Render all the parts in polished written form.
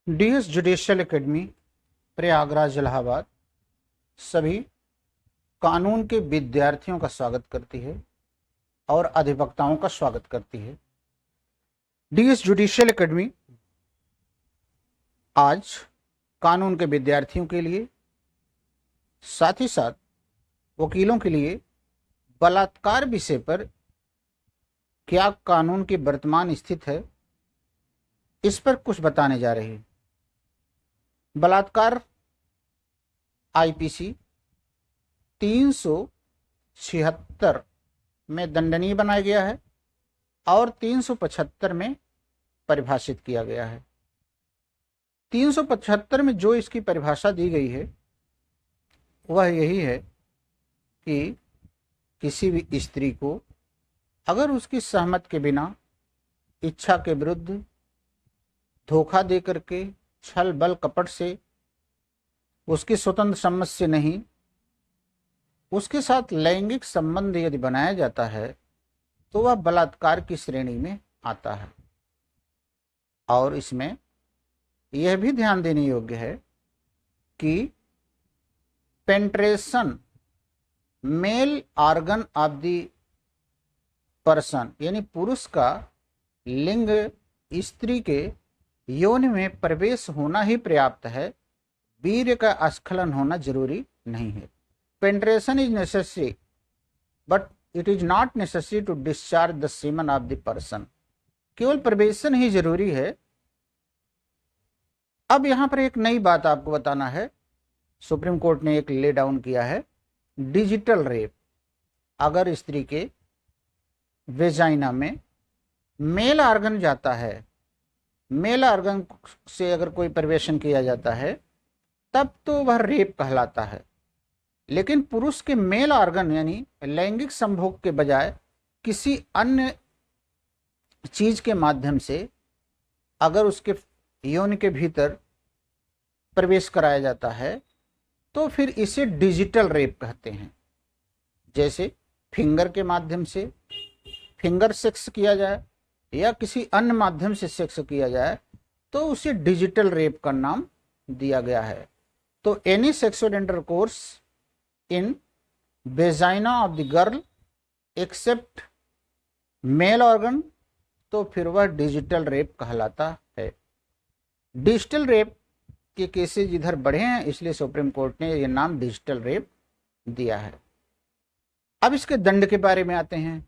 DS judicial academy Prayagraj Allahabad सभी कानून के विद्यार्थियों का स्वागत करती है और अधिवक्ताओं का स्वागत करती है। डीएस जुडिशियल एकेडमी आज कानून के विद्यार्थियों के लिए साथ ही साथ वकीलों के लिए बलात्कार विषय पर क्या कानून की वर्तमान स्थिति है, इस पर कुछ बताने जा रही है। बलात्कार आईपीसी 376 में दंडनीय बनाया गया है और 375 में परिभाषित किया गया है। 375 में जो इसकी परिभाषा दी गई है वह यही है कि किसी भी स्त्री को अगर उसकी सहमति के बिना इच्छा के विरुद्ध धोखा दे करके छल बल कपट से उसकी स्वतंत्र सम्मति से नहीं उसके साथ लैंगिक संबंध यदि बनाया जाता है तो वह बलात्कार की श्रेणी में आता है। और इसमें यह भी ध्यान देने योग्य है कि penetration male organ of the person यानी पुरुष का लिंग स्त्री के यौन में प्रवेश होना ही पर्याप्त है, वीर्य का स्खलन होना जरूरी नहीं है। Penetration is necessary but it is not necessary to discharge the semen of the person. केवल प्रवेशन ही जरूरी है। अब यहां पर एक नई बात आपको बताना है। सुप्रीम कोर्ट ने एक ले डाउन किया है, डिजिटल रेप। अगर स्त्री के वेजाइना में मेल ऑर्गन जाता है, मेल ऑर्गन से अगर कोई प्रवेशन किया जाता है तब तो वह रेप कहलाता है। लेकिन पुरुष के मेल ऑर्गन यानी लैंगिक संभोग के बजाय किसी अन्य चीज के माध्यम से अगर उसके यौन के भीतर प्रवेश कराया जाता है तो फिर इसे डिजिटल रेप कहते हैं। जैसे फिंगर के माध्यम से फिंगर सेक्स किया जाए या किसी अन्य माध्यम से सेक्स किया जाए तो उसे डिजिटल रेप का नाम दिया गया है। तो any sexual intercourse in vagina of the girl except male organ तो फिर वह डिजिटल रेप कहलाता है। डिजिटल रेप के केसेस इधर बढ़े हैं, इसलिए सुप्रीम कोर्ट ने यह नाम डिजिटल रेप दिया है। अब इसके दंड के बारे में आते हैं।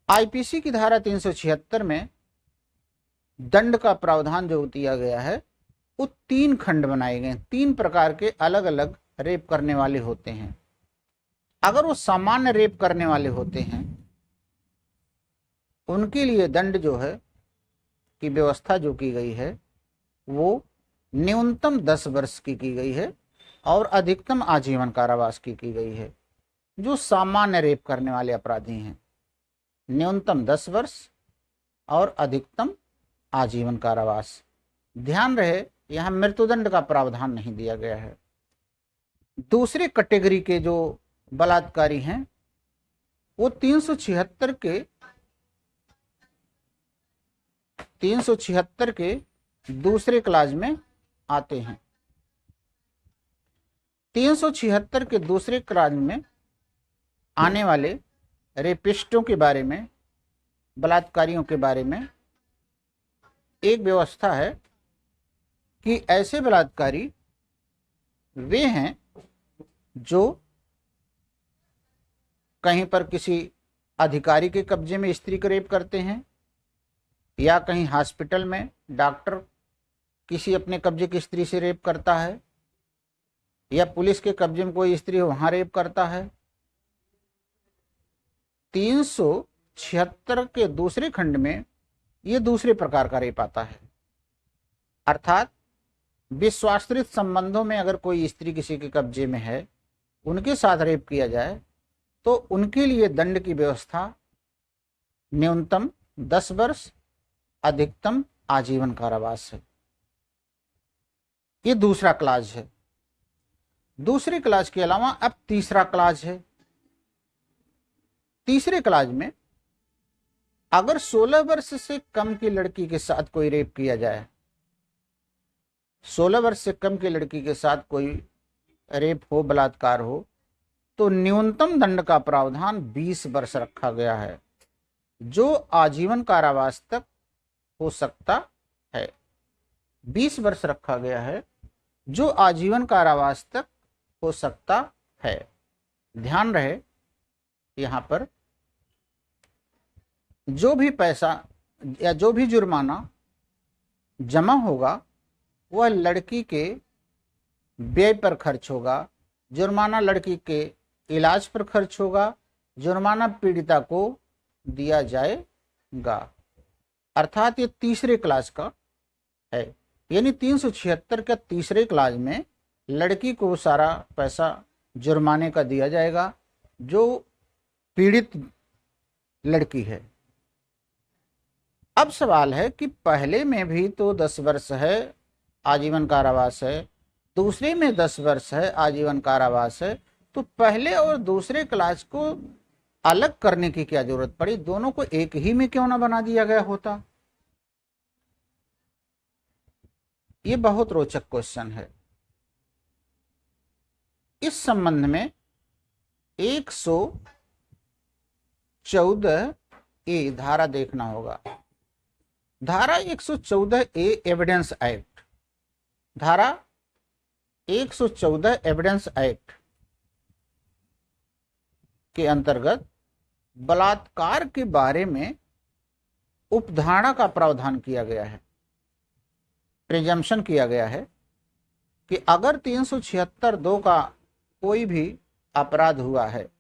आईपीसी की धारा 376 में दंड का प्रावधान जो दिया गया है वो 3 खंड बनाए गए। 3 प्रकार के अलग अलग रेप करने वाले होते हैं। अगर वो सामान्य रेप करने वाले होते हैं उनके लिए दंड जो है की व्यवस्था जो की गई है वो न्यूनतम 10 वर्ष की गई है और अधिकतम आजीवन कारावास की गई है। जो सामान्य रेप करने वाले अपराधी हैं न्यूनतम 10 वर्ष और अधिकतम आजीवन कारावास। ध्यान रहे यहां मृत्युदंड का प्रावधान नहीं दिया गया है। दूसरे कैटेगरी के जो बलात्कारी हैं वो 376 के दूसरे क्लास में आते हैं। 376 के दूसरे क्लास में आने वाले रेपिस्टों के बारे में, बलात्कारियों के बारे में एक व्यवस्था है कि ऐसे बलात्कारी वे हैं जो कहीं पर किसी अधिकारी के कब्जे में स्त्री को रेप करते हैं या कहीं हॉस्पिटल में डॉक्टर किसी अपने कब्जे की स्त्री से रेप करता है या पुलिस के कब्जे में कोई स्त्री वहां रेप करता है। 376 के दूसरे खंड में यह दूसरे प्रकार का रेप आता है। अर्थात विश्वासरित संबंधों में अगर कोई स्त्री किसी के कब्जे में है उनके साथ रेप किया जाए तो उनके लिए दंड की व्यवस्था न्यूनतम 10 वर्ष अधिकतम आजीवन कारावास है। ये दूसरा क्लास है। दूसरे क्लास के अलावा अब तीसरा क्लास है। तीसरे क्लास में अगर 16 वर्ष से कम की लड़की के साथ कोई रेप किया जाए 16 वर्ष से कम की लड़की के साथ कोई रेप हो, बलात्कार हो, तो न्यूनतम दंड का प्रावधान 20 वर्ष रखा गया है, जो आजीवन कारावास तक हो सकता है। 20 वर्ष रखा गया है, जो आजीवन कारावास तक हो सकता है। ध्यान रहे यहां पर जो भी पैसा या जो भी जुर्माना जमा होगा वह लड़की के व्यय पर खर्च होगा, जुर्माना लड़की के इलाज पर खर्च होगा, जुर्माना पीड़िता को दिया जाएगा। अर्थात ये तीसरे क्लास का है, यानी 376 के तीसरे क्लास में लड़की को सारा पैसा जुर्माने का दिया जाएगा जो पीड़ित लड़की है। अब सवाल है कि पहले में भी तो 10 वर्ष है, आजीवन कारावास है, दूसरे में 10 वर्ष है, आजीवन कारावास है, तो पहले और दूसरे क्लास को अलग करने की क्या जरूरत पड़ी? दोनों को एक ही में क्यों ना बना दिया गया होता? ये बहुत रोचक क्वेश्चन है। इस संबंध में 114A धारा देखना होगा। धारा 114A एविडेंस एक्ट, धारा 114 एविडेंस एक्ट के अंतर्गत बलात्कार के बारे में उपधारणा का प्रावधान किया गया है, प्रिजम्पशन किया गया है कि अगर 376(2) का कोई भी अपराध हुआ है,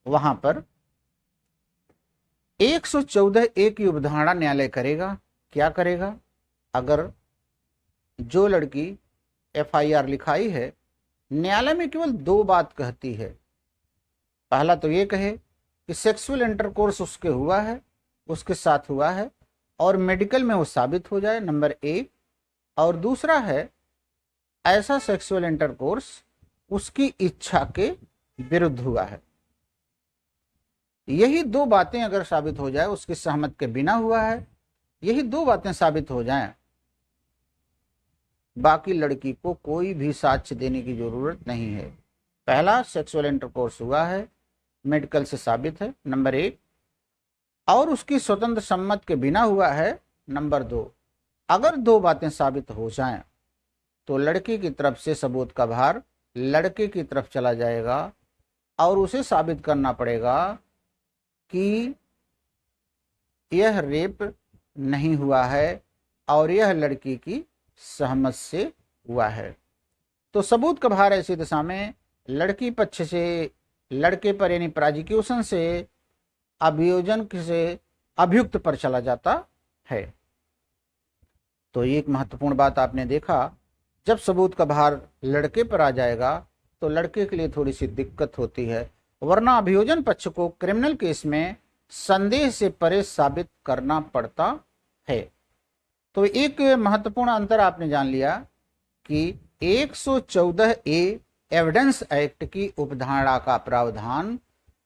वहां पर 114A की उपधारणा न्यायालय करेगा। क्या करेगा? अगर जो लड़की FIR लिखाई है, न्यायालय में केवल 2 बात कहती है। पहला तो ये कहे कि सेक्सुअल इंटरकोर्स उसके हुआ है, उसके साथ हुआ है और मेडिकल में वो साबित हो जाए, नंबर 1। और दूसरा है ऐसा सेक्सुअल इंटरकोर्स उसकी इच्छा के विरुद्ध हुआ है। यही 2 बातें अगर साबित हो जाए, उसकी सहमति के बिना हुआ है, यही 2 बातें साबित हो जाएं, बाकी लड़की को कोई भी साक्ष्य देने की जरूरत नहीं है। पहला, सेक्सुअल इंटरकोर्स हुआ है, मेडिकल से साबित है, नंबर 1, और उसकी स्वतंत्र सम्मति के बिना हुआ है, नंबर 2। अगर 2 बातें साबित हो जाएं तो लड़की की तरफ से सबूत का भार लड़के की तरफ चला जाएगा और उसे साबित करना पड़ेगा कि यह रेप नहीं हुआ है और यह लड़की की सहमति से हुआ है। तो सबूत का भार ऐसी दशा में लड़की पक्ष से लड़के पर यानी प्रोसिक्यूशन से अभियोजन से अभियुक्त पर चला जाता है। तो एक महत्वपूर्ण बात आपने देखा, जब सबूत का भार लड़के पर आ जाएगा तो लड़के के लिए थोड़ी सी दिक्कत होती है, वरना अभियोजन पक्ष को क्रिमिनल केस में संदेह से परे साबित करना पड़ता है। तो एक महत्वपूर्ण अंतर आपने जान लिया कि 114A एविडेंस एक्ट की उपधारणा का प्रावधान,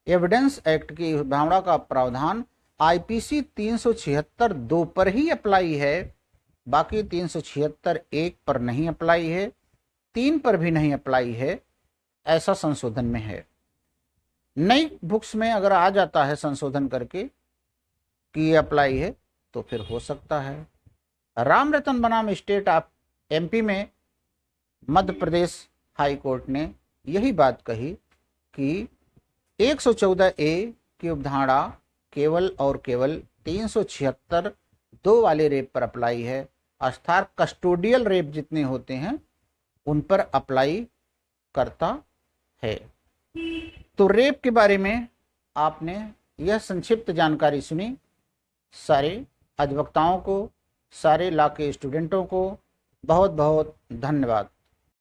एविडेंस एक्ट की उपधारणा का प्रावधान IPC 376(2) पर ही अप्लाई है, बाकी 376(1) पर नहीं अप्लाई है, 3 पर भी नहीं अप्लाई है, ऐसा संशोधन में है। नई बुक्स में अगर आ जाता है संशोधन करके कि ये अप्लाई है तो फिर हो सकता है। राम रतन बनाम स्टेट ऑफ MP में मध्य प्रदेश हाई कोर्ट ने यही बात कही कि 114A की उपधारणा केवल और केवल 376(2) वाले रेप पर अप्लाई है, अर्थात कस्टोडियल रेप जितने होते हैं उन पर अप्लाई करता है। तो रेप के बारे में आपने यह संक्षिप्त जानकारी सुनी। सारे अधिवक्ताओं को, सारे लॉ के स्टूडेंटों को बहुत बहुत धन्यवाद।